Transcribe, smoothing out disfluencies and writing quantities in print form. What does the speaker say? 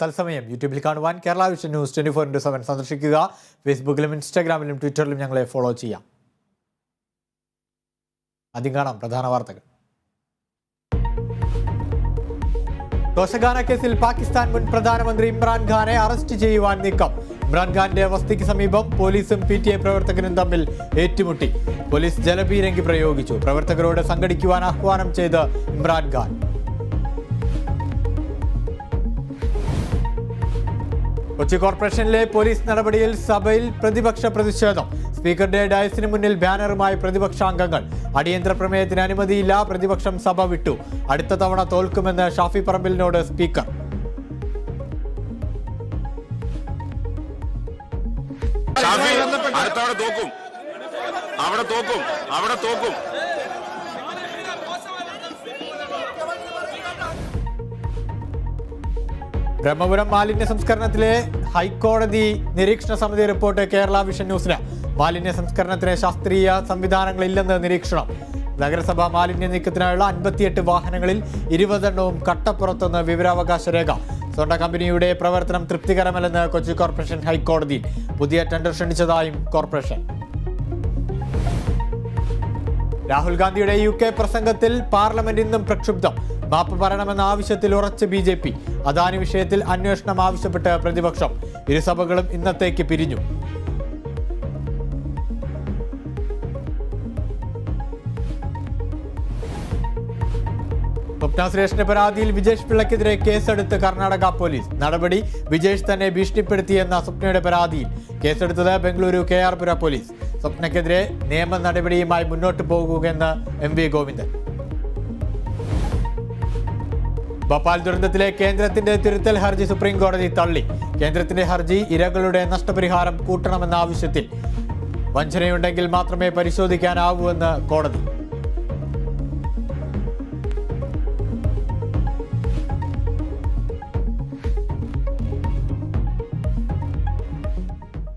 തത്സമയം യൂട്യൂബിൽ കാണുവാൻ കേരള വിഷൻ ന്യൂസ് 24/7 സന്ദർശിക്കുക. ഫേസ്ബുക്കിലും ഇൻസ്റ്റാഗ്രാമിലും ട്വിറ്ററിലും ഞങ്ങളെ ഫോളോ ചെയ്യാം. ആദ്യം കാണാം പ്രധാന വാർത്തകൾ. ദോഷഗാന കേസിൽ പാകിസ്ഥാൻ മുൻ പ്രധാനമന്ത്രി ഇമ്രാൻഖാനെ അറസ്റ്റ് ചെയ്യുവാൻ നീക്കം. ഇമ്രാൻഖാന്റെ വസതിക്ക് സമീപം പോലീസും PTI പ്രവർത്തകരും തമ്മിൽ ഏറ്റുമുട്ടി. പോലീസ് ജലപീരങ്കി പ്രയോഗിച്ചു. പ്രവർത്തകരോട് സംഘടിക്കുവാൻ ആഹ്വാനം ചെയ്ത് ഇമ്രാൻഖാൻ. കൊച്ചി കോർപ്പറേഷനിലെ പോലീസ് നടപടിയിൽ സഭയിൽ പ്രതിപക്ഷ പ്രതിഷേധം. സ്പീക്കറുടെ ഡയസിന് മുന്നിൽ ബാനറുമായി പ്രതിപക്ഷാംഗങ്ങൾ. അടിയന്തര പ്രമേയത്തിന് അനുമതിയില്ല. പ്രതിപക്ഷം സഭ വിട്ടു. അടുത്ത തവണ തോൽക്കുമെന്ന് ഷാഫി പറമ്പിലിനോട് സ്പീക്കർ. ബ്രഹ്മപുരം മാലിന്യ സംസ്കരണത്തിലെ ഹൈക്കോടതി നിരീക്ഷണ സമിതി റിപ്പോർട്ട് കേരള വിഷൻ ന്യൂസിന്. മാലിന്യ സംസ്കരണത്തിന് ശാസ്ത്രീയ സംവിധാനങ്ങളില്ലെന്ന് നിരീക്ഷണം. നഗരസഭ മാലിന്യ നീക്കത്തിനായുള്ള 58 വാഹനങ്ങളിൽ 20 എണ്ണവും കട്ടപ്പുറത്തുനിന്ന് വിവരാവകാശ രേഖ. സ്വർണ്ണ കമ്പനിയുടെ പ്രവർത്തനം തൃപ്തികരമല്ലെന്ന് കൊച്ചി കോർപ്പറേഷൻ ഹൈക്കോടതിയിൽ. പുതിയ ടെൻഡർ ക്ഷണിച്ചതായും കോർപ്പറേഷൻ. രാഹുൽ ഗാന്ധിയുടെ UK പ്രസംഗത്തിൽ പാർലമെന്റ് ഇന്നും പ്രക്ഷുബ്ധം. മാപ്പ് പറയണമെന്ന ആവശ്യത്തിൽ ഉറച്ച് BJP. അദാനി വിഷയത്തിൽ അന്വേഷണം ആവശ്യപ്പെട്ട് പ്രതിപക്ഷം. ഇരുസഭകളും ഇന്നത്തേക്ക് പിരിഞ്ഞു. സ്വപ്ന സുരേഷിന്റെ പരാതിയിൽ വിജേഷ് പിള്ളയ്ക്കെതിരെ കേസെടുത്ത് കർണാടക പോലീസ്. നടപടി വിജേഷ് തന്നെ ഭീഷണിപ്പെടുത്തിയെന്ന സ്വപ്നയുടെ പരാതിയിൽ. കേസെടുത്തത് ബംഗളൂരു KR-പുര പോലീസ്. സ്വപ്നയ്ക്കെതിരെ നിയമ നടപടിയുമായി മുന്നോട്ട് പോകുകയെന്ന് MV ഗോവിന്ദൻ. ഭോപ്പാൽ ദുരന്തത്തിലെ കേന്ദ്രത്തിന്റെ തിരുത്തൽ ഹർജി സുപ്രീം കോടതി തള്ളി. കേന്ദ്രത്തിന്റെ ഹർജി ഇരകളുടെ നഷ്ടപരിഹാരം കൂട്ടണമെന്ന ആവശ്യത്തിൽ വഞ്ചനയുണ്ടെങ്കിൽ മാത്രമേ പരിശോധിക്കാനാവൂ എന്ന് കോടതി.